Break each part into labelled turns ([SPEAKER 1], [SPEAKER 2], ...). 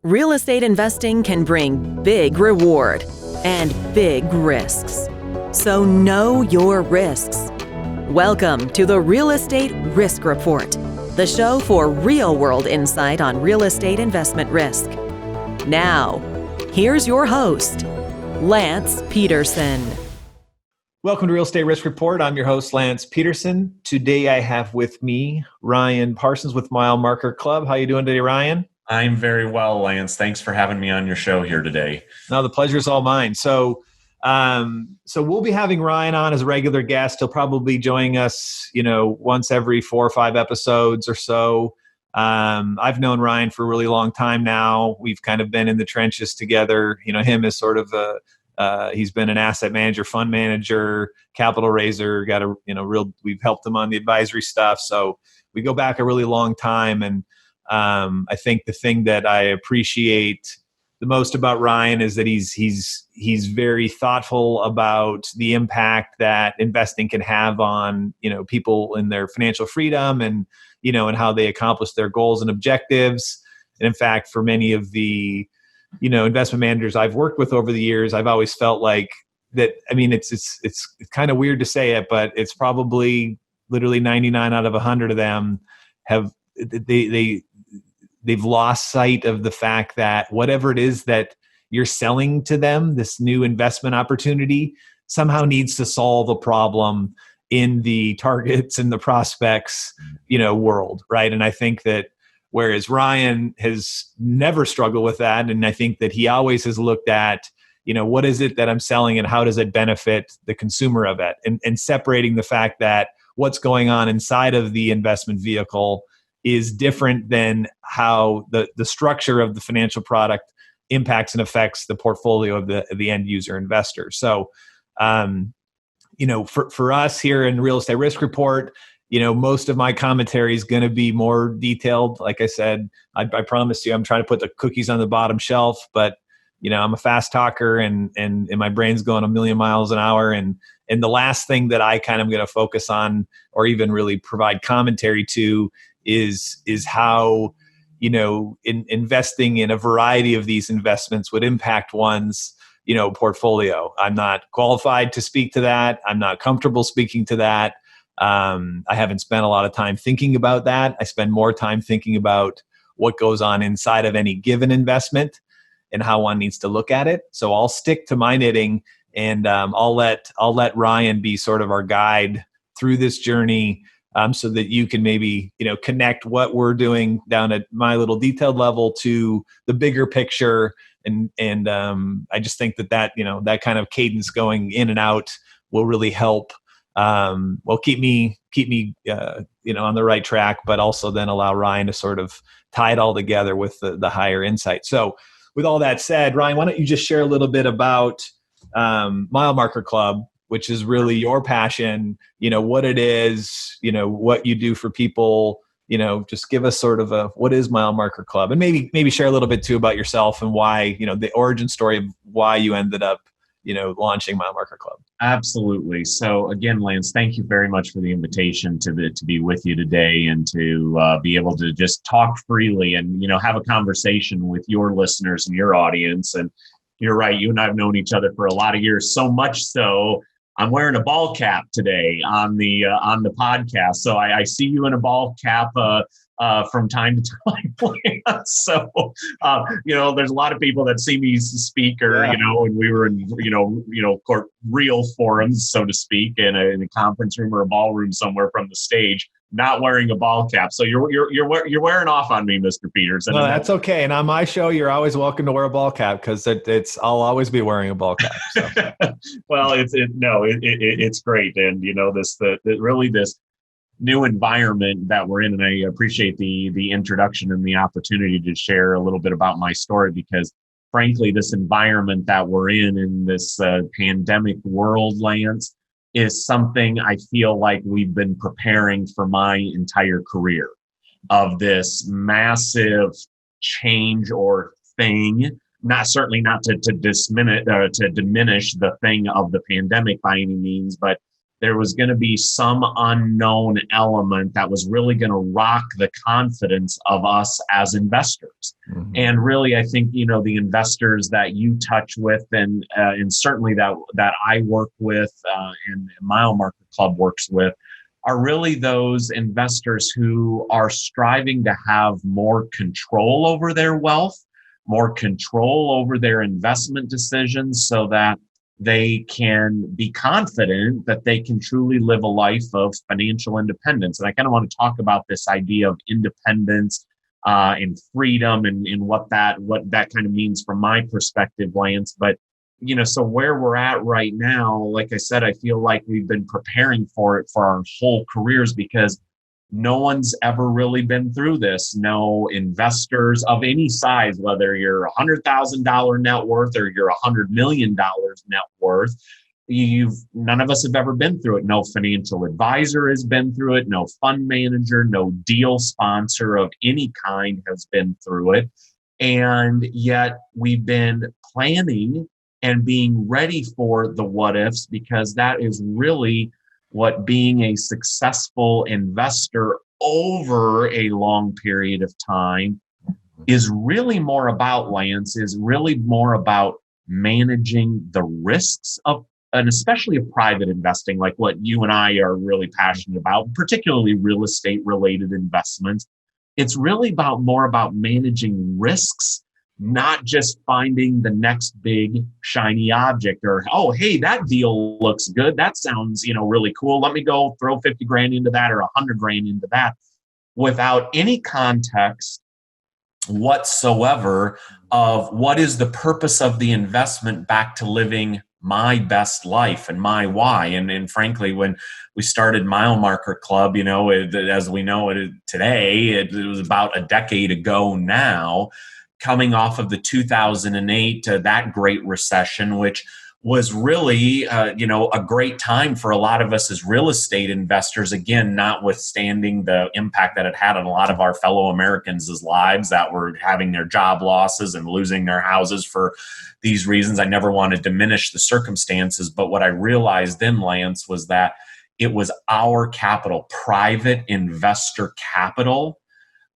[SPEAKER 1] Real estate investing can bring big reward and big risks. So know your risks. Welcome to the Real Estate Risk Report, the show for real-world insight on real estate investment risk. Now, here's your host, Lance Pederson.
[SPEAKER 2] Welcome to Real Estate Risk Report. I'm your host, Lance Pederson. Today I have with me Ryan Parsons with Mile Marker Club. How you doing today, Ryan?
[SPEAKER 3] I'm very well, Lance. Thanks for having me on your show here today.
[SPEAKER 2] No, the pleasure is all mine. So we'll be having Ryan on as a regular guest. He'll probably join us, once every 4 or 5 episodes or so. I've known Ryan for a really long time now. We've kind of been in the trenches together. Him as sort of he's been an asset manager, fund manager, capital raiser, we've helped him on the advisory stuff. So we go back a really long time. And I think the thing that I appreciate the most about Ryan is that he's very thoughtful about the impact that investing can have on, people in their financial freedom and how they accomplish their goals and objectives. And in fact, for many of the, investment managers I've worked with over the years, I've always felt like that. I mean, it's kind of weird to say it, but it's probably literally 99 out of 100 of them they've lost sight of the fact that whatever it is that you're selling to them, this new investment opportunity, somehow needs to solve a problem in the targets and the prospects, world, right? And I think that whereas Ryan has never struggled with that, and I think that he always has looked at, what is it that I'm selling and how does it benefit the consumer of it? And separating the fact that what's going on inside of the investment vehicle is different than how the structure of the financial product impacts and affects the portfolio of the end user investor. So, for us here in Real Estate Risk Report, most of my commentary is going to be more detailed. Like I said, I promise you, I'm trying to put the cookies on the bottom shelf, but I'm a fast talker and my brain's going a million miles an hour. And the last thing that I kind of going to focus on or even really provide commentary to is how, investing in a variety of these investments would impact one's, portfolio. I'm not qualified to speak to that. I'm not comfortable speaking to that. I haven't spent a lot of time thinking about that. I spend more time thinking about what goes on inside of any given investment and how one needs to look at it. So I'll stick to my knitting, and I'll let Ryan be sort of our guide through this journey. So that you can maybe, connect what we're doing down at my little detailed level to the bigger picture. And I just think that that kind of cadence going in and out will really help, keep me on the right track, but also then allow Ryan to sort of tie it all together with the higher insight. So with all that said, Ryan, why don't you just share a little bit about Mile Marker Club, which is really your passion, what it is, what you do for people, just give us sort of what is Mile Marker Club, and maybe share a little bit too about yourself and why, the origin story of why you ended up, launching Mile Marker Club.
[SPEAKER 3] Absolutely. So again, Lance, thank you very much for the invitation to be with you today and to be able to just talk freely and, have a conversation with your listeners and your audience. And you're right, you and I have known each other for a lot of years, so much so I'm wearing a ball cap today on the podcast. So I see you in a ball cap from time to time. So there's a lot of people that see me as a speaker, and we were in real forums, so to speak, in a conference room or a ballroom somewhere from the stage, not wearing a ball cap. So you're wearing off on me, Mr. Pederson.
[SPEAKER 2] No, that's okay. And on my show, you're always welcome to wear a ball cap because I'll always be wearing a ball cap. So.
[SPEAKER 3] Well, it's great, and this new environment that we're in, and I appreciate the introduction and the opportunity to share a little bit about my story because, frankly, this environment that we're in this pandemic world, Lance, is something I feel like we've been preparing for my entire career of this massive change or thing. Certainly not to diminish the thing of the pandemic by any means, but there was going to be some unknown element that was really going to rock the confidence of us as investors. Mm-hmm. And really, I think, the investors that you touch with and certainly that I work with and Mile Marker Club works with are really those investors who are striving to have more control over their wealth, more control over their investment decisions so that they can be confident that they can truly live a life of financial independence. And I kind of want to talk about this idea of independence and freedom and what that kind of means from my perspective, Lance. But, so where we're at right now, like I said, I feel like we've been preparing for it for our whole careers because no one's ever really been through this. No investors of any size, whether you're $100,000 net worth or you're $100 million net worth, none of us have ever been through it. No financial advisor has been through it. No fund manager, no deal sponsor of any kind has been through it. And yet we've been planning and being ready for the what ifs, because that is really what being a successful investor over a long period of time is really more about, Lance, is really more about managing the risks of, and especially of private investing, like what you and I are really passionate about, particularly real estate related investments. It's really more about managing risks, not just finding the next big shiny object or, oh, hey, that deal looks good. That sounds, really cool. Let me go throw 50 grand into that or 100 grand into that without any context whatsoever of what is the purpose of the investment back to living my best life and my why. And frankly, when we started Mile Marker Club, as we know it today, it was about a decade ago now, coming off of the 2008, that Great Recession, which was really, a great time for a lot of us as real estate investors, again, notwithstanding the impact that it had on a lot of our fellow Americans' lives that were having their job losses and losing their houses for these reasons. I never want to diminish the circumstances, but what I realized then, Lance, was that it was our capital, private investor capital,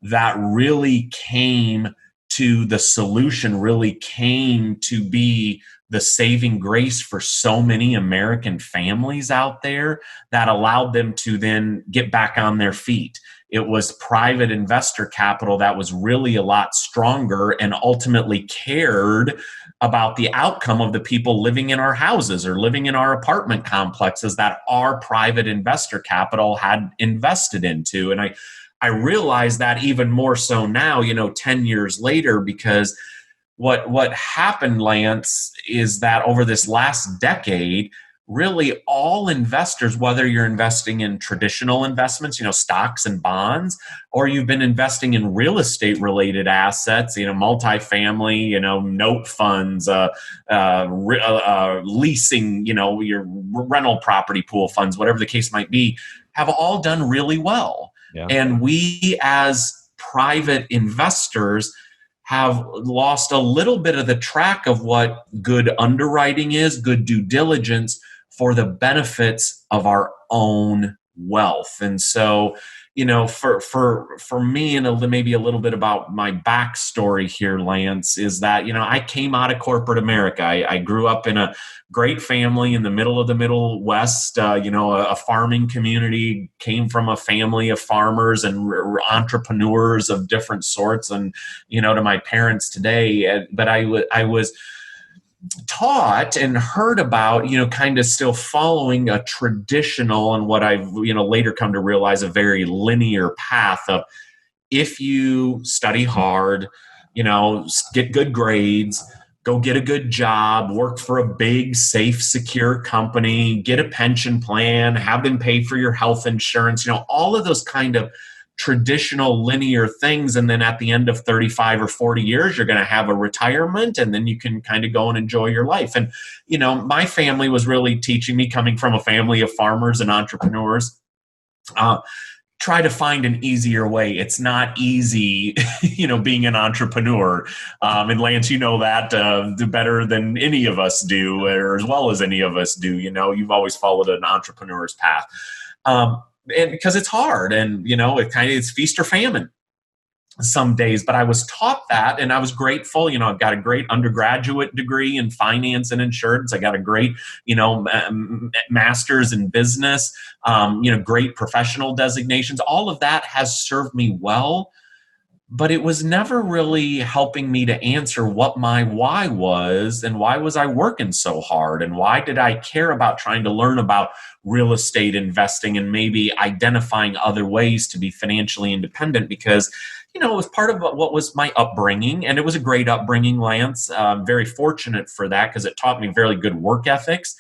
[SPEAKER 3] that really came to the solution, really came to be the saving grace for so many American families out there that allowed them to then get back on their feet. It was private investor capital that was really a lot stronger and ultimately cared about the outcome of the people living in our houses or living in our apartment complexes that our private investor capital had invested into. And I realize that even more so now, 10 years later, because what happened, Lance, is that over this last decade, really all investors, whether you're investing in traditional investments, stocks and bonds, or you've been investing in real estate related assets, multifamily, note funds, leasing, your rental property pool funds, whatever the case might be, have all done really well. Yeah. And we as private investors have lost a little bit of the track of what good underwriting is, good due diligence for the benefits of our own wealth. And so, for me, and maybe a little bit about my backstory here, Lance, is that, I came out of corporate America. I grew up in a great family in the middle of the Middle West, a farming community, came from a family of farmers and entrepreneurs of different sorts. And, to my parents today, but I was taught and heard about, kind of still following a traditional and what I've, later come to realize a very linear path of, if you study hard, get good grades, go get a good job, work for a big, safe, secure company, get a pension plan, have them pay for your health insurance, all of those kind of traditional linear things. And then at the end of 35 or 40 years, you're going to have a retirement, and then you can kind of go and enjoy your life. And, my family was really teaching me, coming from a family of farmers and entrepreneurs, try to find an easier way. It's not easy, being an entrepreneur. And Lance, you know that better than any of us do, or as well as any of us do. You've always followed an entrepreneur's path. And because it's hard, and, it's feast or famine some days, but I was taught that, and I was grateful. I've got a great undergraduate degree in finance and insurance. I got a great, master's in business, great professional designations. All of that has served me well, but it was never really helping me to answer what my why was, and why was I working so hard, and why did I care about trying to learn about real estate investing and maybe identifying other ways to be financially independent, because it was part of what was my upbringing, and it was a great upbringing, Lance. I'm very fortunate for that, because it taught me very good work ethics.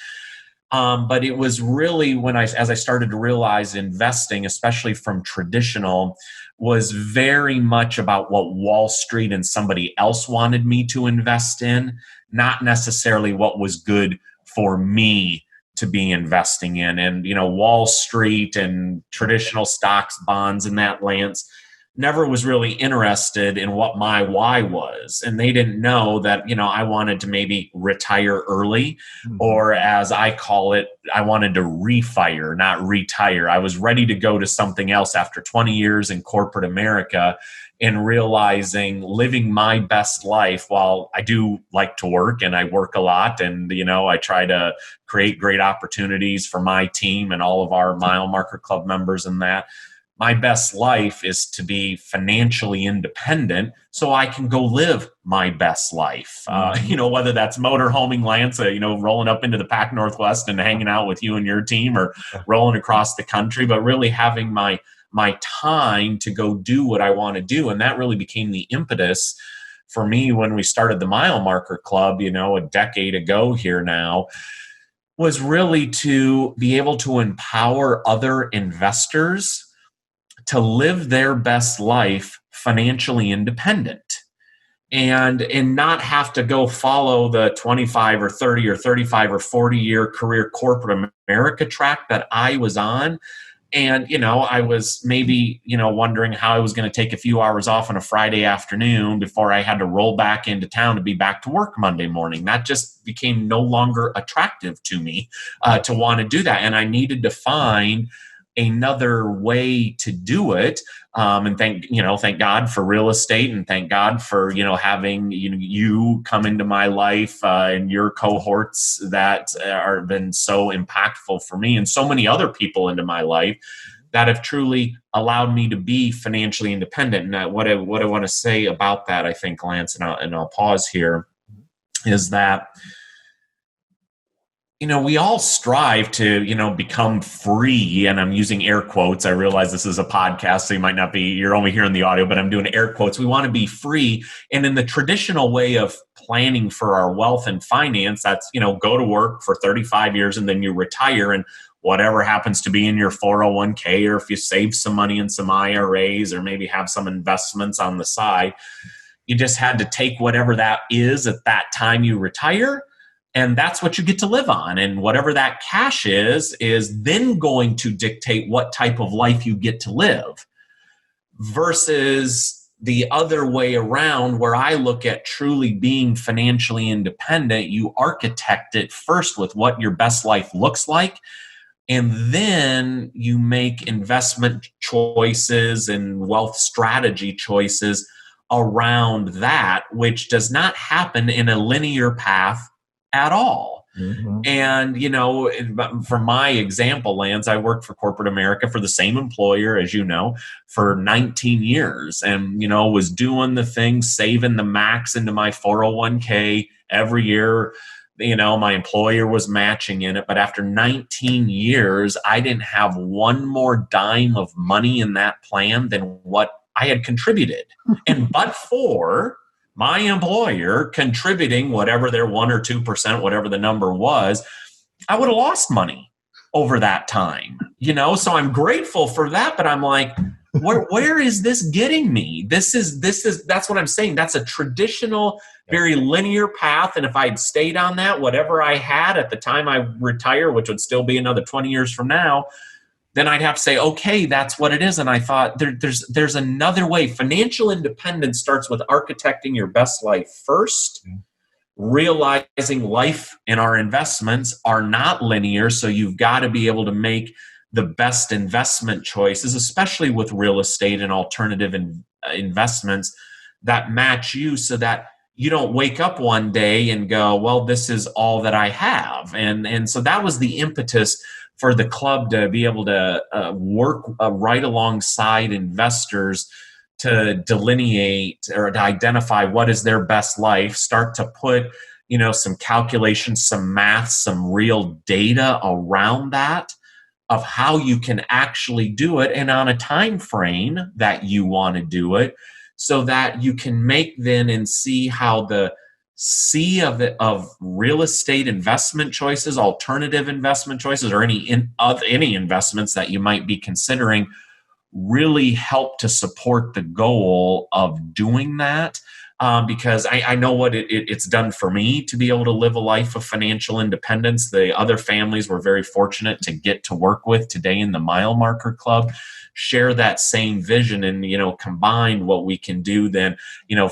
[SPEAKER 3] But it was really as I started to realize investing, especially from traditional, was very much about what Wall Street and somebody else wanted me to invest in, not necessarily what was good for me to be investing in. And, Wall Street and traditional stocks, bonds, and that, Lance, never was really interested in what my why was. And they didn't know that, I wanted to maybe retire early, or as I call it, I wanted to refire, not retire. I was ready to go to something else after 20 years in corporate America, and realizing living my best life. While I do like to work, and I work a lot, and, I try to create great opportunities for my team and all of our Mile Marker Club members, and that, my best life is to be financially independent so I can go live my best life. Whether that's motorhoming, Lance, rolling up into the Pac Northwest and hanging out with you and your team, or rolling across the country, but really having my time to go do what I want to do. And that really became the impetus for me when we started the Mile Marker Club, a decade ago here now, was really to be able to empower other investors to live their best life financially independent, and not have to go follow the 25 or 30 or 35 or 40 year career corporate America track that I was on. And, I was maybe, wondering how I was going to take a few hours off on a Friday afternoon before I had to roll back into town to be back to work Monday morning. That just became no longer attractive to me to want to do that. And I needed to find another way to do it. And thank God for real estate, and thank God for, having, you come into my life and your cohorts that are been so impactful for me, and so many other people into my life that have truly allowed me to be financially independent. And what I want to say about that, I think, Lance, and I'll pause here, is that, we all strive to, become free, and I'm using air quotes. I realize this is a podcast, so you're only hearing the audio, but I'm doing air quotes. We want to be free. And in the traditional way of planning for our wealth and finance, that's, go to work for 35 years and then you retire, and whatever happens to be in your 401k, or if you save some money in some IRAs, or maybe have some investments on the side, you just had to take whatever that is at that time you retire, and that's what you get to live on. And whatever that cash is then going to dictate what type of life you get to live. Versus the other way around, where I look at truly being financially independent, you architect it first with what your best life looks like. And then you make investment choices and wealth strategy choices around that, which does not happen in a linear path at all. Mm-hmm. And, for my example, Lance, I worked for corporate America for the same employer, as you know, for 19 years, and, was doing the things, saving the max into my 401k every year. My employer was matching in it, but after 19 years, I didn't have one more dime of money in that plan than what I had contributed. And but for my employer contributing whatever their 1 or 2%, whatever the number was, I would have lost money over that time, So I'm grateful for that, but I'm like, where is this getting me? That's what I'm saying. That's a traditional, very linear path. And if I'd stayed on that, whatever I had at the time I retire, which would still be another 20 years from now, then I'd have to say, okay, that's what it is. And I thought there's another way. Financial independence starts with architecting your best life first, realizing life and our investments are not linear. So you've got to be able to make the best investment choices, especially with real estate and alternative investments that match you, so that you don't wake up one day and go, well, this is all that I have. And so that was the impetus for the club to be able to work right alongside investors to delineate or to identify what is their best life, start to put, some calculations, some math, some real data around that of how you can actually do it and on a time frame that you want to do it, so that you can make then and see how the sea of real estate investment choices, alternative investment choices, or any investments that you might be considering really help to support the goal of doing that. Because I know what it's done for me to be able to live a life of financial independence. The other families we're very fortunate to get to work with today in the Mile Marker Club share that same vision, and combine what we can do then,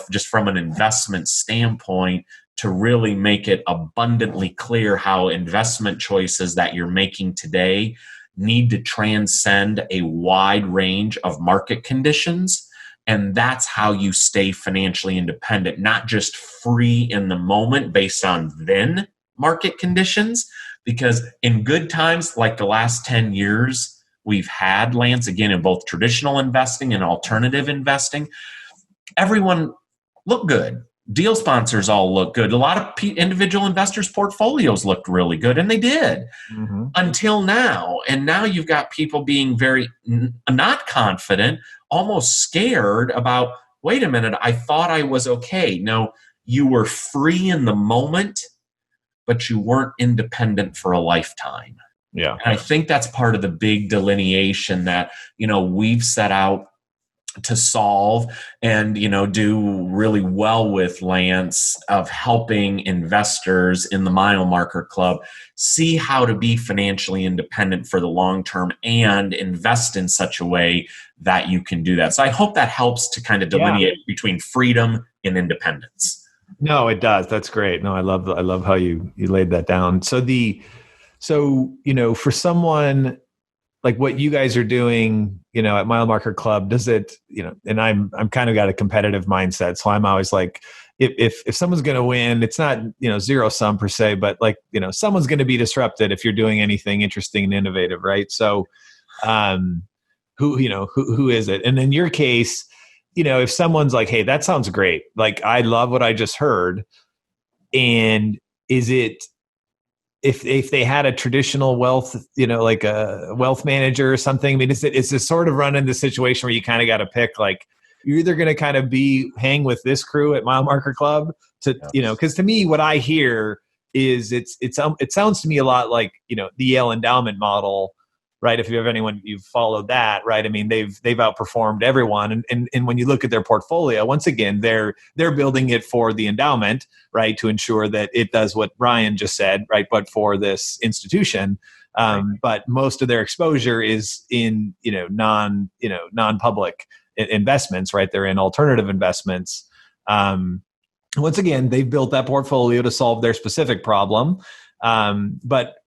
[SPEAKER 3] just from an investment standpoint, to really make it abundantly clear how investment choices that you're making today need to transcend a wide range of market conditions. And that's how you stay financially independent, not just free in the moment based on then market conditions. Because in good times, like the last 10 years we've had, Lance, again, in both traditional investing and alternative investing, everyone looked good. Deal sponsors all look good. A lot of individual investors' portfolios looked really good, and they did until now. And now you've got people being very not confident, almost scared about, wait a minute, I thought I was okay. No, you were free in the moment, but you weren't independent for a lifetime.
[SPEAKER 2] Yeah.
[SPEAKER 3] And I think that's part of the big delineation that, we've set out to solve and, do really well with, Lance, of helping investors in the Mile Marker Club see how to be financially independent for the long term and invest in such a way that you can do that. So I hope that helps to kind of delineate between freedom and independence.
[SPEAKER 2] No, it does. That's great. No, I love how you laid that down. So, for someone like what you guys are doing, at Mile Marker Club, does it, and I'm kind of got a competitive mindset. So I'm always like, if someone's going to win, it's not, zero sum per se, but like, someone's going to be disrupted if you're doing anything interesting and innovative. Right. So, who is it? And in your case, if someone's like, hey, that sounds great. Like, I love what I just heard. And is it, if they had a traditional wealth, like a wealth manager or something, I mean, is this sort of run into the situation where you kind of got to pick, like, you're either going to kind of hang with this crew at Mile Marker Club because to me, what I hear is it sounds to me a lot like, the Yale endowment model, right? If you have anyone, you've followed that, right? I mean, they've outperformed everyone. And when you look at their portfolio, once again, they're building it for the endowment, right? To ensure that it does what Ryan just said, right? But for this institution, but most of their exposure is in, non-public investments, right? They're in alternative investments. Once again, they've built that portfolio to solve their specific problem.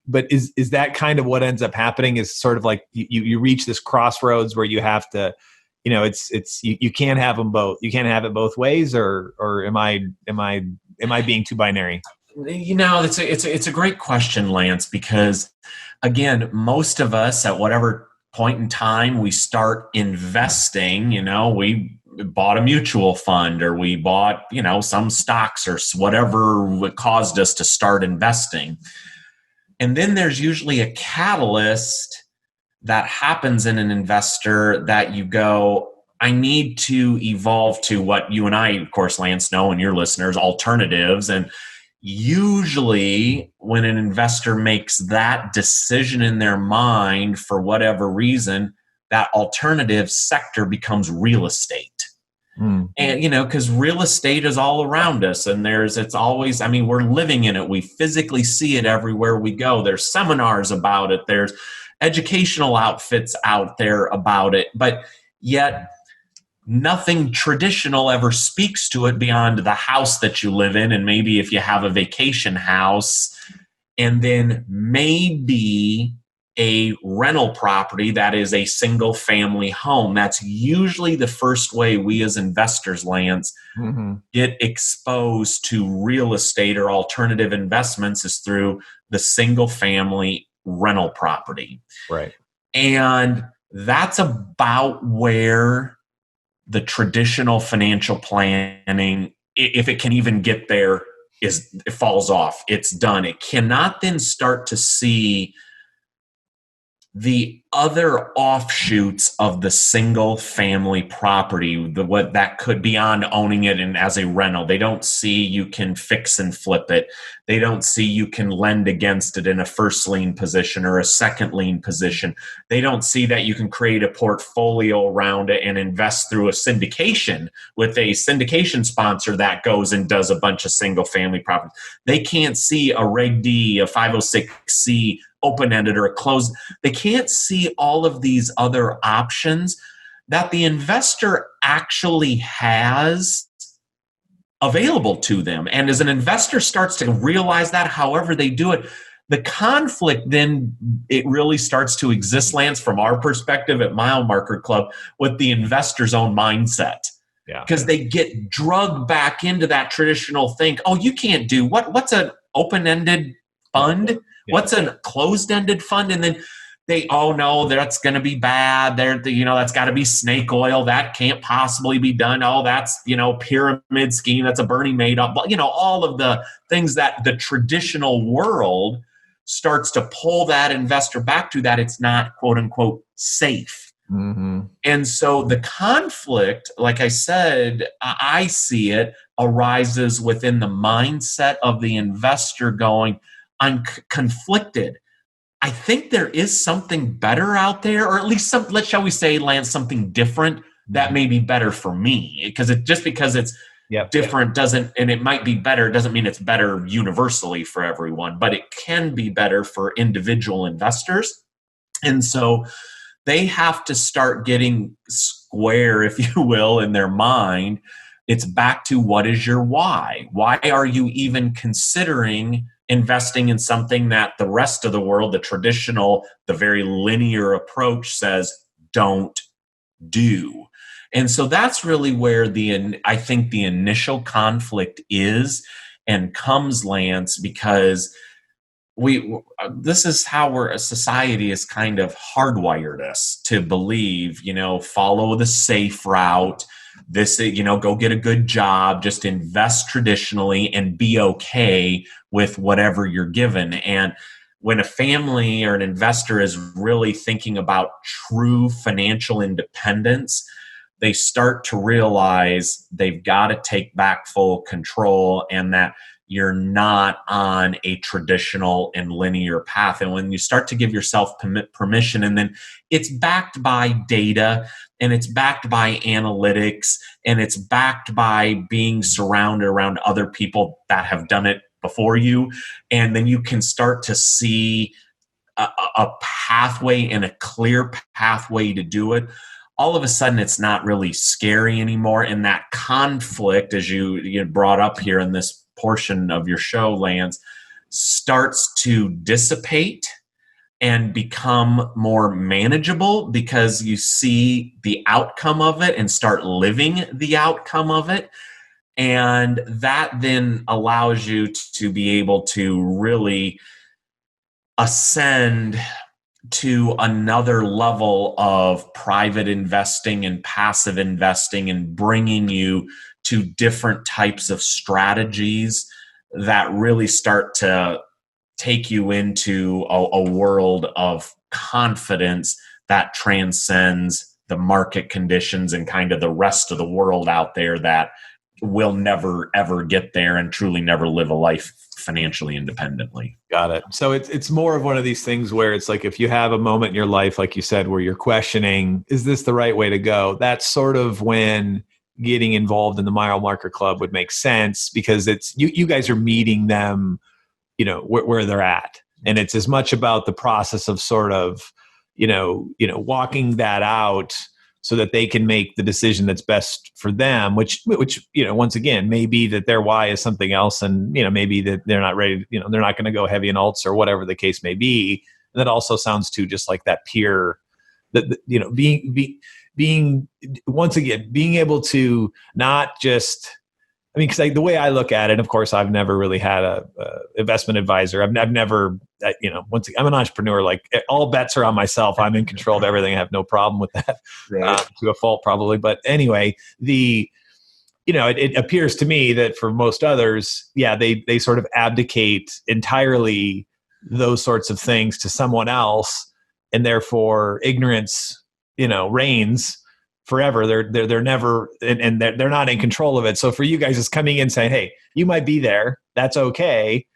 [SPEAKER 2] But is that kind of what ends up happening? Is sort of like you reach this crossroads where you have to, you can't have them both. You can't have it both ways, or am I being too binary?
[SPEAKER 3] It's a great question, Lance, because again, most of us at whatever point in time we start investing, we bought a mutual fund or we bought, some stocks or whatever caused us to start investing. And then there's usually a catalyst that happens in an investor that you go, I need to evolve to what you and I, of course, Lance, know, and your listeners, alternatives. And usually when an investor makes that decision in their mind for whatever reason, that alternative sector becomes real estate. And, because real estate is all around us and it's always, we're living in it. We physically see it everywhere we go. There's seminars about it. There's educational outfits out there about it, but yet nothing traditional ever speaks to it beyond the house that you live in, and maybe if you have a vacation house, and then maybe a rental property that is a single family home. That's usually the first way we as investors, Lance, get exposed to real estate or alternative investments is through the single family rental property.
[SPEAKER 2] Right.
[SPEAKER 3] And that's about where the traditional financial planning, if it can even get there, it falls off. It's done. It cannot then start to see the other offshoots of the single family property, what that could beyond owning it and as a rental. They don't see you can fix and flip it. They don't see you can lend against it in a first lien position or a second lien position. They don't see that you can create a portfolio around it and invest through a syndication with a syndication sponsor that goes and does a bunch of single family properties. They can't see a Reg D, a 506C, open-ended or a closed. They can't see all of these other options that the investor actually has available to them. And as an investor starts to realize that, however they do it, the conflict then, it really starts to exist, Lance, from our perspective at Mile Marker Club, with the investor's own mindset. Because they get drugged back into that traditional thing. Oh, you can't do what's an open-ended fund? What's a closed-ended fund? And then they, oh no, that's going to be bad. That's got to be snake oil. That can't possibly be done. Oh, that's, pyramid scheme. That's a Bernie made up. All of the things that the traditional world starts to pull that investor back to, that it's not, quote unquote, safe. And so the conflict, like I said, I see it arises within the mindset of the investor going, I'm conflicted. I think there is something better out there, or at least shall we say, Lance, something different that may be better for me. Because because it's different doesn't, and it might be better, doesn't mean it's better universally for everyone, but it can be better for individual investors. And so they have to start getting square, if you will, in their mind. It's back to, what is your why? Why are you even considering investing in something that the rest of the world, the traditional, the very linear approach says don't do? And so that's really where I think the initial conflict is and comes, Lance, because this is how a society is kind of hardwired us to believe, follow the safe route. This, go get a good job, just invest traditionally and be okay with whatever you're given. And when a family or an investor is really thinking about true financial independence, they start to realize they've got to take back full control, and that you're not on a traditional and linear path. And when you start to give yourself permission, and then it's backed by data, and it's backed by analytics, and it's backed by being surrounded around other people that have done it before you, and then you can start to see a pathway and a clear pathway to do it. All of a sudden, it's not really scary anymore. And that conflict, as you brought up here in this portion of your show, Lance, starts to dissipate and become more manageable, because you see the outcome of it and start living the outcome of it. And that then allows you to be able to really ascend to another level of private investing and passive investing, and bringing you to different types of strategies that really start to take you into a world of confidence that transcends the market conditions and kind of the rest of the world out there that will never, ever get there and truly never live a life financially independently.
[SPEAKER 2] Got it. So it's more of one of these things where it's like, if you have a moment in your life, like you said, where you're questioning, is this the right way to go? That's sort of when getting involved in the Mile Marker Club would make sense, because it's you guys are meeting them, where they're at. And it's as much about the process of sort of walking that out so that they can make the decision that's best for them, which once again, may be that their why is something else, and maybe that they're not ready, they're not going to go heavy in alts or whatever the case may be. And that also sounds too just like that peer, that being once again being able to not just, because the way I look at it, of course, I've never really had a investment advisor. I've never, once again, I'm an entrepreneur. Like, all bets are on myself. I'm in control of everything. I have no problem with that, right. To a fault probably. But anyway, it appears to me that for most others, they sort of abdicate entirely those sorts of things to someone else, and therefore ignorance, reigns forever. They're never, and they're not in control of it. So for you guys, it's coming in saying, hey, you might be there. That's okay.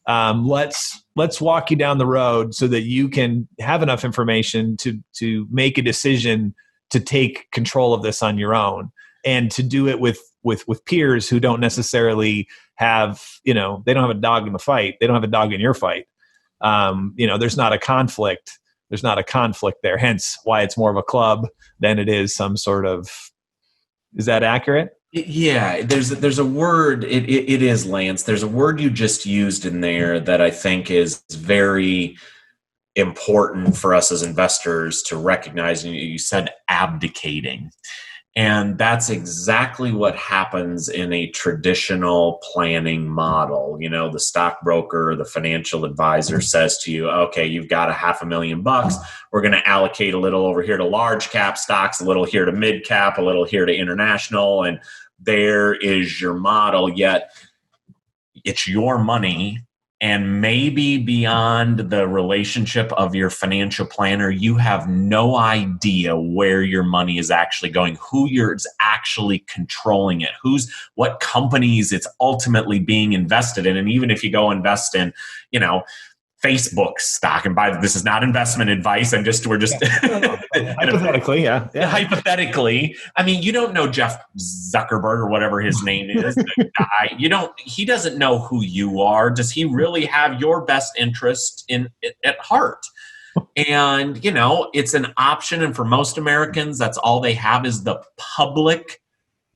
[SPEAKER 2] Let's walk you down the road so that you can have enough information to make a decision to take control of this on your own, and to do it with peers who don't necessarily have, they don't have a dog in the fight. They don't have a dog in your fight. There's not a conflict. There's not a conflict there. Hence why it's more of a club than it is some sort of, is that accurate?
[SPEAKER 4] Yeah, there's a word, it is, Lance. There's a word you just used in there that I think is very important for us as investors to recognize. And you said abdicating. And that's exactly what happens in a traditional planning model. The stockbroker, the financial advisor says to you, okay, you've got $500,000. We're going to allocate a little over here to large cap stocks, a little here to mid cap, a little here to international. And there is your model. Yet it's your money. And maybe beyond the relationship of your financial planner, you have no idea where your money is actually going, who is actually controlling it, what companies it's ultimately being invested in. And even if you go invest in, Facebook stock, and this is not investment advice. We're just
[SPEAKER 2] hypothetically, yeah.
[SPEAKER 4] Hypothetically. You don't know Jeff Zuckerberg or whatever his name is. The guy. He doesn't know who you are. Does he really have your best interest at heart? And, it's an option. And for most Americans, that's all they have is the public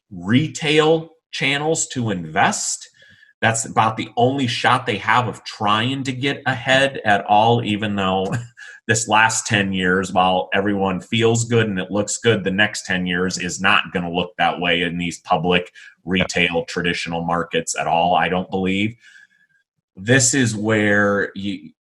[SPEAKER 4] retail channels to invest. That's about the only shot they have of trying to get ahead at all, even though this last 10 years, while everyone feels good and it looks good, the next 10 years is not going to look that way in these public retail traditional markets at all, I don't believe. This is where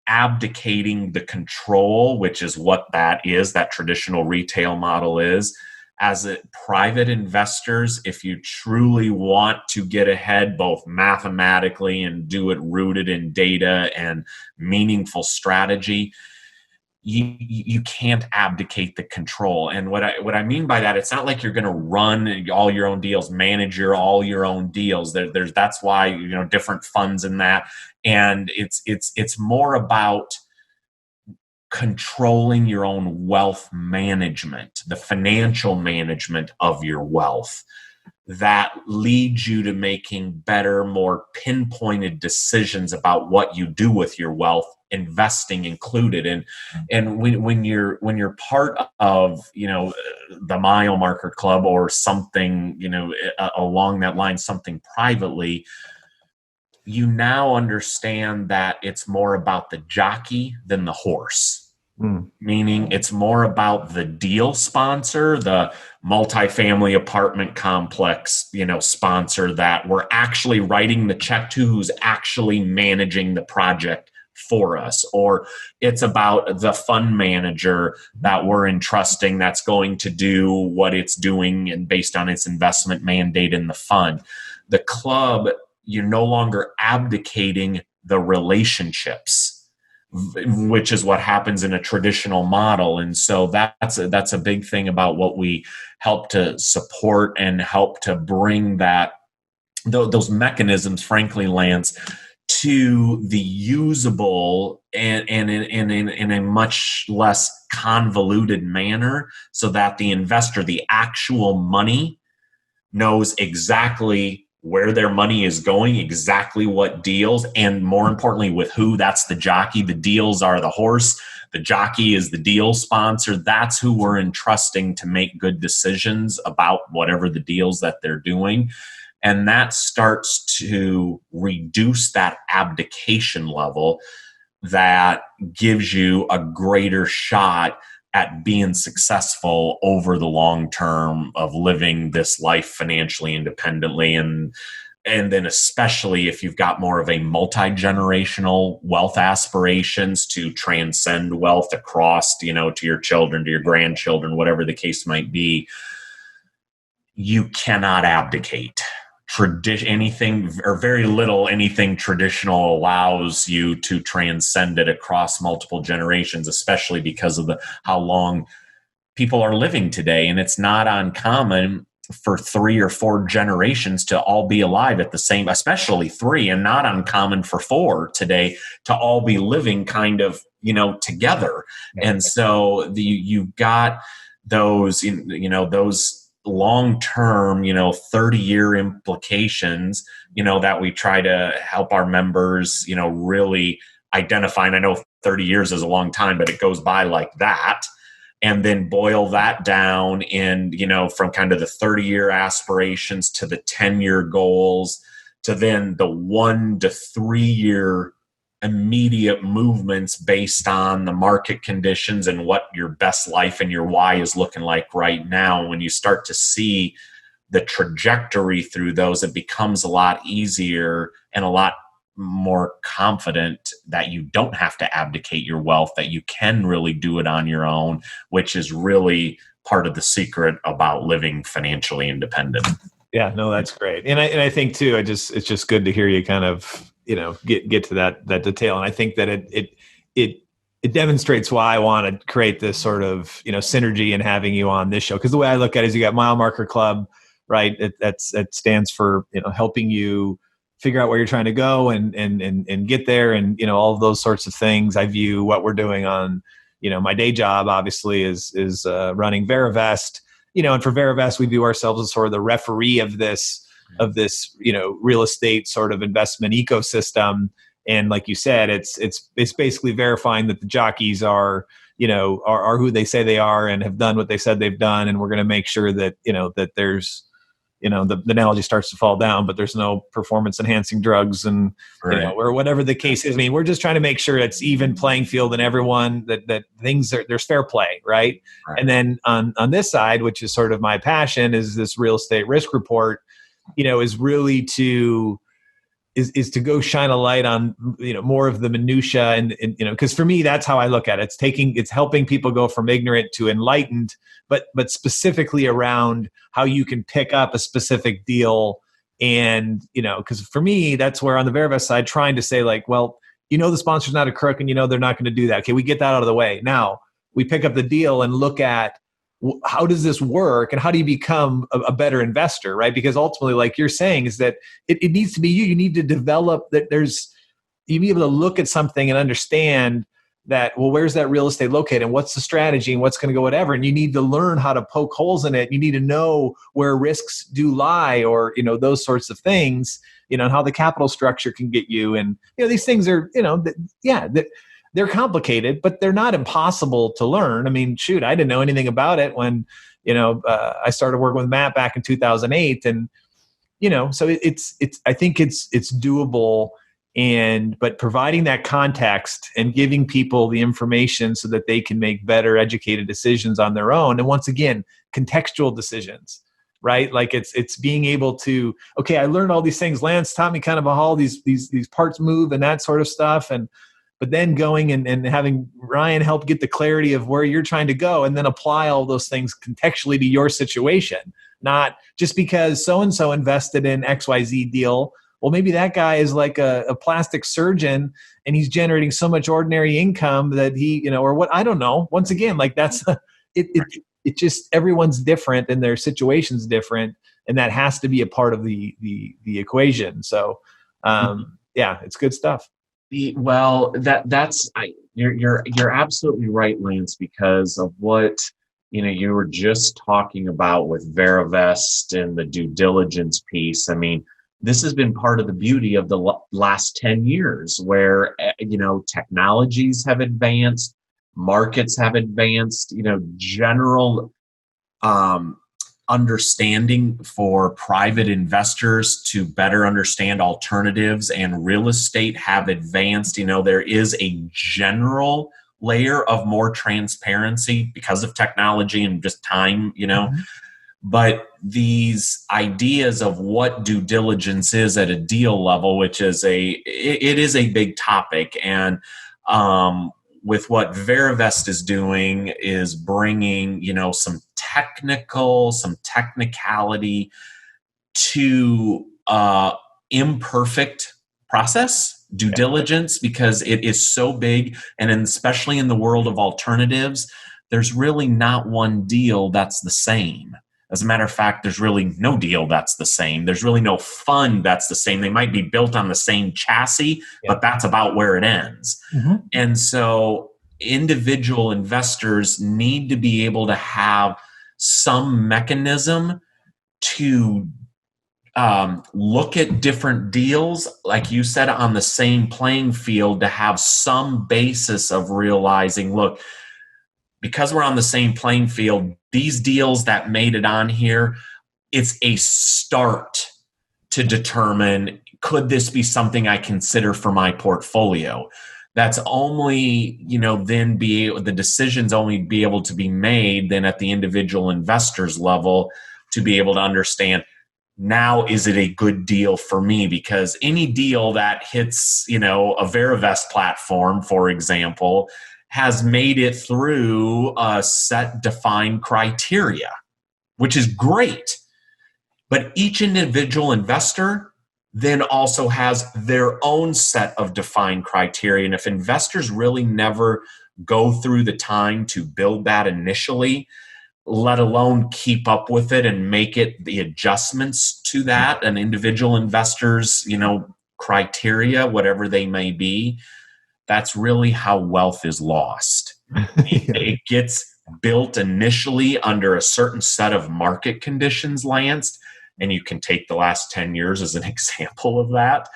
[SPEAKER 4] abdicating the control, which is what that is, that traditional retail model is. As private investors, if you truly want to get ahead both mathematically and do it rooted in data and meaningful strategy, you can't abdicate the control. And what I mean by that, it's not like you're going to run all your own deals, manage all your own deals. That's why different funds in that, and it's more about controlling your own wealth management, the financial management of your wealth, that leads you to making better, more pinpointed decisions about what you do with your wealth, investing included. And when you're part of the mile marker club or something along that line, something privately, you now understand that it's more about the jockey than the horse. Meaning it's more about the deal sponsor, the multifamily apartment complex, sponsor that we're actually writing the check to, who's actually managing the project for us. Or it's about the fund manager that we're entrusting that's going to do what it's doing and based on its investment mandate in the fund. The club, you're no longer abdicating the relationships, which is what happens in a traditional model. And so that's a big thing about what we help to support and help to bring those mechanisms, frankly, Lance, to the usable and in a much less convoluted manner, so that the investor, the actual money, knows exactly where their money is going, exactly what deals, and more importantly, with who. That's the jockey. The deals are the horse. the jockey is the deal sponsor. That's who we're entrusting to make good decisions about whatever the deals that they're doing. And that starts to reduce that abdication level that gives you a greater shot at being successful over the long term of living this life financially independently. And then especially if you've got more of a multi-generational wealth aspirations to transcend wealth across, to your children, to your grandchildren, whatever the case might be, you cannot abdicate. Anything or very little anything traditional allows you to transcend it across multiple generations, especially because of how long people are living today. And it's not uncommon for 3 or 4 generations to all be alive at the same, especially 3, and not uncommon for 4 today to all be living kind of, together. And so you've got those, those long-term, 30-year implications, that we try to help our members, really identify. And I know 30 years is a long time, but it goes by like that. And then boil that down in, from kind of the 30-year aspirations to the 10-year goals to then the 1 to 3 year immediate movements based on the market conditions and what your best life and your why is looking like right now. When you start to see the trajectory through those, it becomes a lot easier and a lot more confident that you don't have to abdicate your wealth, that you can really do it on your own, which is really part of the secret about living financially independent.
[SPEAKER 2] Yeah, no, that's great. And I think too, it's just good to hear you kind of, get to that detail. And I think that it demonstrates why I want to create this sort of, synergy in having you on this show. Because the way I look at it is you got Mile Marker Club, right? That stands for, helping you figure out where you're trying to go and get there, and all of those sorts of things. I view what we're doing on my day job obviously is running Veravest, and for Veravest we view ourselves as sort of the referee of this real estate sort of investment ecosystem. And like you said, it's basically verifying that the jockeys are who they say they are and have done what they said they've done, and we're going to make sure that that there's the analogy starts to fall down, but there's no performance enhancing drugs and,
[SPEAKER 4] right.
[SPEAKER 2] Or whatever the case is. I mean, we're just trying to make sure it's even playing field and everyone that things there's fair play. Right. And then on this side, which is sort of my passion, is this real estate risk report, is really to go shine a light on, more of the minutia and because for me, that's how I look at it. It's helping people go from ignorant to enlightened, but specifically around how you can pick up a specific deal. And, because for me, that's where on the Veravest side, trying to say like, well, the sponsor's not a crook and they're not going to do that. Okay, we get that out of the way. Now we pick up the deal and look at how does this work and how do you become a better investor, right? Because ultimately, like you're saying, is that it needs to be you. You need to develop that you be able to look at something and understand that, well, where's that real estate located and what's the strategy and what's going to go whatever. And you need to learn how to poke holes in it. You need to know where risks do lie or, those sorts of things, and how the capital structure can get you. And, these things are, they're complicated, but they're not impossible to learn. I mean, shoot, I didn't know anything about it when, I started working with Matt back in 2008. And, so I think it's doable. But providing that context and giving people the information so that they can make better educated decisions on their own. And once again, contextual decisions, right? Like it's being able to, okay, I learned all these things. Lance taught me kind of how all these parts move and that sort of stuff. But then going and having Ryan help get the clarity of where you're trying to go and then apply all those things contextually to your situation, not just because so-and-so invested in XYZ deal. Well, maybe that guy is like a plastic surgeon and he's generating so much ordinary income that he, or what, I don't know. Once again, like that's, it just, everyone's different and their situation's different. And that has to be a part of the equation. So yeah, it's good stuff.
[SPEAKER 3] Well, you're absolutely right, Lance, because of what you were just talking about with Veravest and the due diligence piece. I mean, this has been part of the beauty of the last 10 years where technologies have advanced.
[SPEAKER 4] markets have advanced, general understanding for private investors to better understand alternatives and real estate have advanced. There is a general layer of more transparency because of technology and just time, but these ideas of what due diligence is at a deal level, which is it is a big topic. And with what Verivest is doing is bringing, some technicality to imperfect process, due diligence, because it is so big. And especially in the world of alternatives, there's really not one deal that's the same. As a matter of fact, there's really no deal that's the same. There's really no fund that's the same. They might be built on the same chassis, but that's about where it ends. Mm-hmm. And so individual investors need to be able to have some mechanism to look at different deals, like you said, on the same playing field, to have some basis of realizing, look, because we're on the same playing field, these deals that made it on here, it's a start to determine, could this be something I consider for my portfolio? That's only, then the decisions only be able to be made then at the individual investors level to be able to understand, now is it a good deal for me? Because any deal that hits, a Verivest platform, for example, has made it through a set defined criteria, which is great. But each individual investor then also has their own set of defined criteria. And if investors really never go through the time to build that initially, let alone keep up with it and make it the adjustments to that, an individual investor's, criteria, whatever they may be, that's really how wealth is lost. It gets built initially under a certain set of market conditions, Lance, and you can take the last 10 years as an example of that.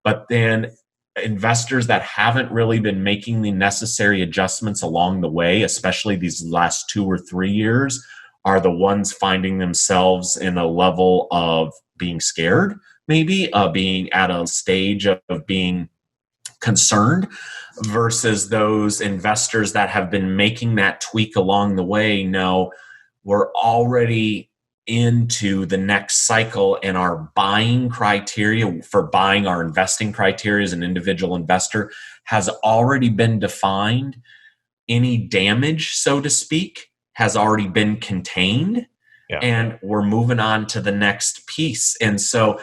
[SPEAKER 4] But then investors that haven't really been making the necessary adjustments along the way, especially these last 2 or 3 years, are the ones finding themselves in a level of being scared, maybe being at a stage of being concerned, versus those investors that have been making that tweak along the way. No, we're already into the next cycle, and our buying criteria for buying our investing criteria as an individual investor has already been defined. Any damage, so to speak, has already been contained, and we're moving on to the next piece. And so,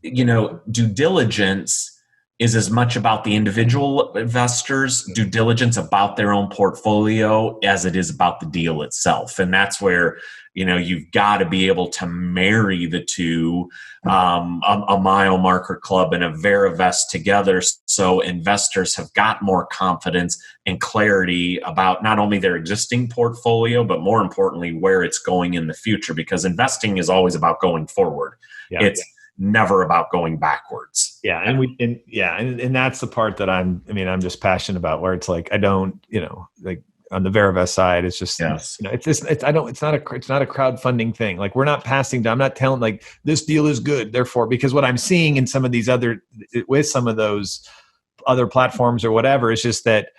[SPEAKER 4] due diligence is as much about the individual investors' due diligence about their own portfolio as it is about the deal itself. And that's where, you've got to be able to marry the two, a mile marker club and a Verivest together, so investors have got more confidence and clarity about not only their existing portfolio, but more importantly, where it's going in the future, because investing is always about going forward. It's never about going backwards.
[SPEAKER 2] And that's the part that I'm just passionate about, where it's like, I don't, like on the Verivest side, it's just, it's not a crowdfunding thing. Like, we're not passing down, I'm not telling like this deal is good, therefore, because what I'm seeing in some of these with some of those other platforms or whatever, is just that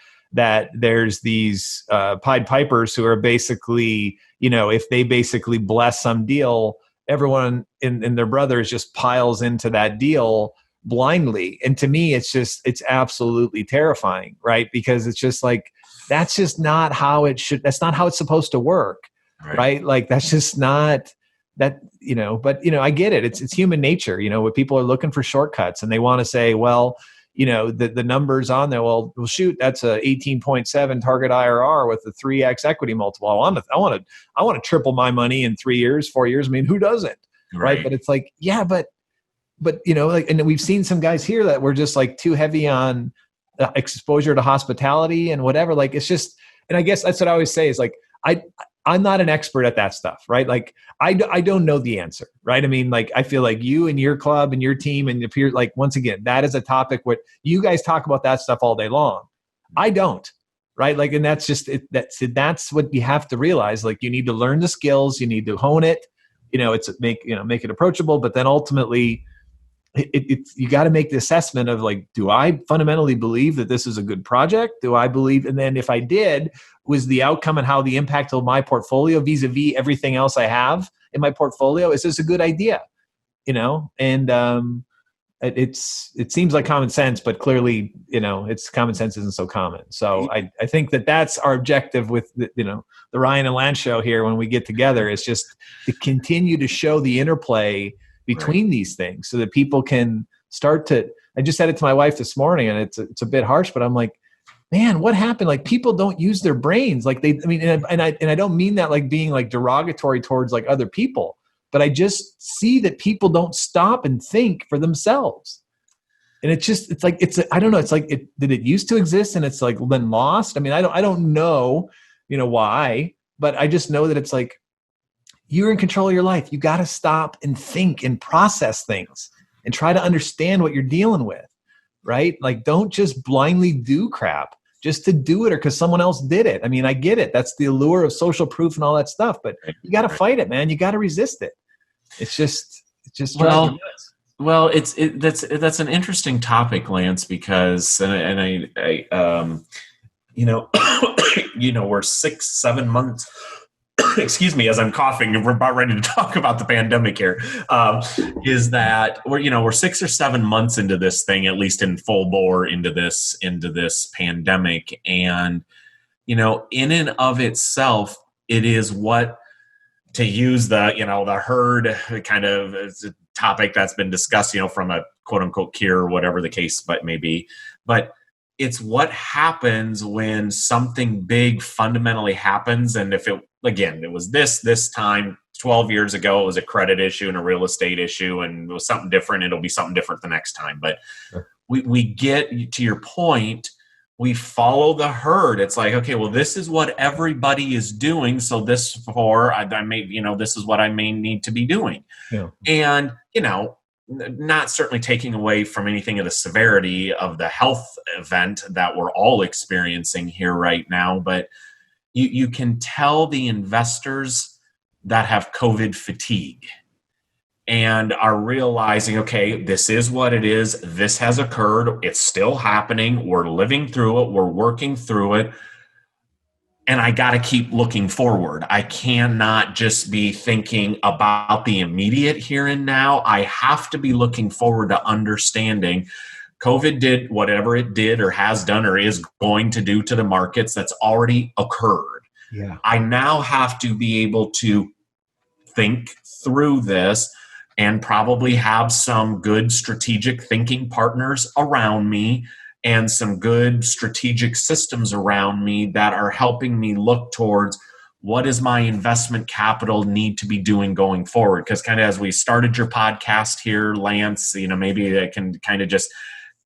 [SPEAKER 2] there's these Pied Pipers who are basically, if they basically bless some deal, everyone in their brothers just piles into that deal blindly. And to me, it's absolutely terrifying, right? Because it's just like, that's just not how that's not how it's supposed to work. Right? Like, that's just not that, but I get it. It's human nature, when people are looking for shortcuts and they want to say, well, the numbers on there, well, shoot, that's a 18.7 target IRR with a 3x equity multiple. I want to triple my money in 3 years, 4 years. I mean, who doesn't? Right. But it's like, but and we've seen some guys here that were just like too heavy on exposure to hospitality and whatever. Like, it's just, and I guess that's what I always say is like, I'm not an expert at that stuff, right? Like, I don't know the answer, right? I mean, like, I feel like you and your club and your team and if you're like, once again, that is a topic what you guys talk about that stuff all day long. I don't, right? Like, and that's just it. That's what you have to realize. Like, you need to learn the skills, you need to hone it. It's make it approachable, but then ultimately, you got to make the assessment of like, do I fundamentally believe that this is a good project? Do I believe? And then if I did, was the outcome and how the impact of my portfolio vis-a-vis everything else I have in my portfolio, is this a good idea? And it seems like common sense, but clearly, it's common sense isn't so common. So I think that's our objective with the Ryan and Lance show here when we get together, is just to continue to show the interplay between these things so that people can start to. I just said it to my wife this morning, and it's a bit harsh, but I'm like, man, what happened? Like, people don't use their brains. Like and I don't mean that like being like derogatory towards like other people, but I just see that people don't stop and think for themselves. And I don't know. It's like, did it used to exist and it's like been lost? I mean, I don't know, why, but I just know that it's like, you're in control of your life. You got to stop and think and process things and try to understand what you're dealing with, right? Like, don't just blindly do crap just to do it or because someone else did it. I mean, I get it. That's the allure of social proof and all that stuff, but you got to fight it, man. You got to resist it. It's just
[SPEAKER 4] well, that's an interesting topic, Lance, because we're 6-7 months. Excuse me, as I'm coughing, we're about ready to talk about the pandemic here. Is that we're 6 or 7 months into this thing, at least in full bore into this pandemic, and in and of itself, it is what, to use the herd kind of topic that's been discussed, from a quote unquote cure or whatever the case may be, but it's what happens when something big fundamentally happens. And if it was this time 12 years ago, it was a credit issue and a real estate issue, and it was something different. It'll be something different the next time. But we get to your point. We follow the herd. It's like, okay, well, this is what everybody is doing. So this is what I may need to be doing. Yeah. And, not certainly taking away from anything of the severity of the health event that we're all experiencing here right now, but you can tell the investors that have COVID fatigue and are realizing, okay, this is what it is. This has occurred. It's still happening. We're living through it. We're working through it. And I got to keep looking forward. I cannot just be thinking about the immediate here and now. I have to be looking forward to understanding COVID did whatever it did or has done or is going to do to the markets. That's already occurred. Yeah. I now have to be able to think through this and probably have some good strategic thinking partners around me and some good strategic systems around me that are helping me look towards what does my investment capital need to be doing going forward. Because kind of as we started your podcast here, Lance, maybe I can kind of just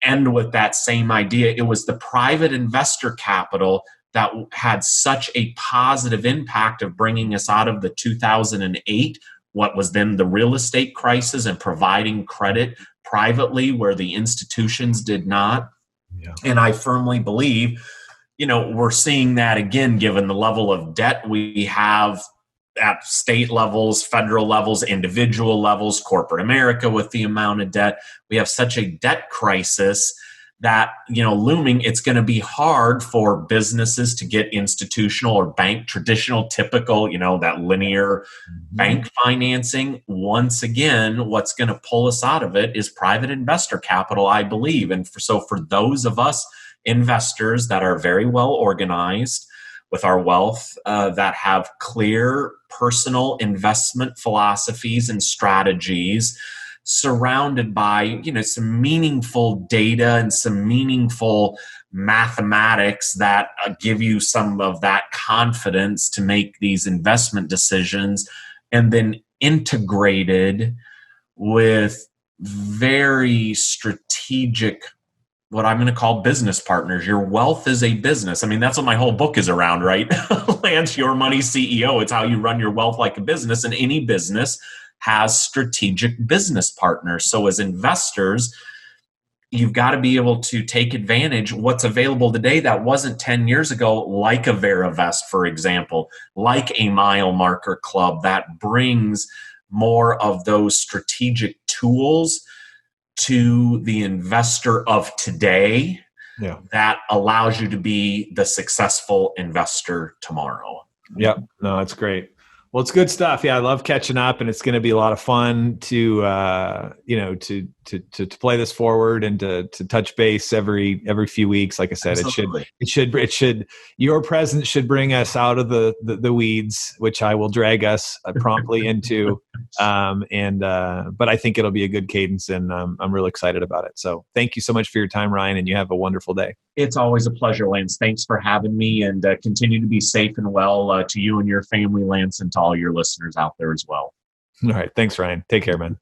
[SPEAKER 4] end with that same idea. It was the private investor capital that had such a positive impact of bringing us out of the 2008, what was then the real estate crisis, and providing credit privately where the institutions did not. Yeah. And I firmly believe, we're seeing that again, given the level of debt we have at state levels, federal levels, individual levels, corporate America with the amount of debt. We have such a debt crisis that, looming. It's going to be hard for businesses to get institutional or bank, traditional, typical, that linear bank financing. Once again, what's going to pull us out of it is private investor capital, I believe. And so for those of us investors that are very well organized with our wealth, that have clear personal investment philosophies and strategies, surrounded by some meaningful data and some meaningful mathematics that give you some of that confidence to make these investment decisions, and then integrated with very strategic, what I'm going to call business partners. Your wealth is a business. I mean, that's what my whole book is around, right? Lance, Your Money CEO. It's how you run your wealth like a business, and any business has strategic business partners. So as investors, you've got to be able to take advantage of what's available today that wasn't 10 years ago, like a VeriVest, for example, like a mile marker club that brings more of those strategic tools to the investor of today that allows you to be the successful investor tomorrow.
[SPEAKER 2] Yep. No, that's great. Well, it's good stuff. Yeah, I love catching up, and it's going to be a lot of fun to to play this forward and to touch base every few weeks. Like I said,
[SPEAKER 4] Absolutely.
[SPEAKER 2] it should your presence should bring us out of the weeds, which I will drag us promptly into. But I think it'll be a good cadence, and I'm really excited about it. So thank you so much for your time, Ryan, and you have a wonderful day.
[SPEAKER 3] It's always a pleasure, Lance. Thanks for having me, and continue to be safe and well to you and your family, Lance, and to all your listeners out there as well.
[SPEAKER 2] All right. Thanks, Ryan. Take care, man.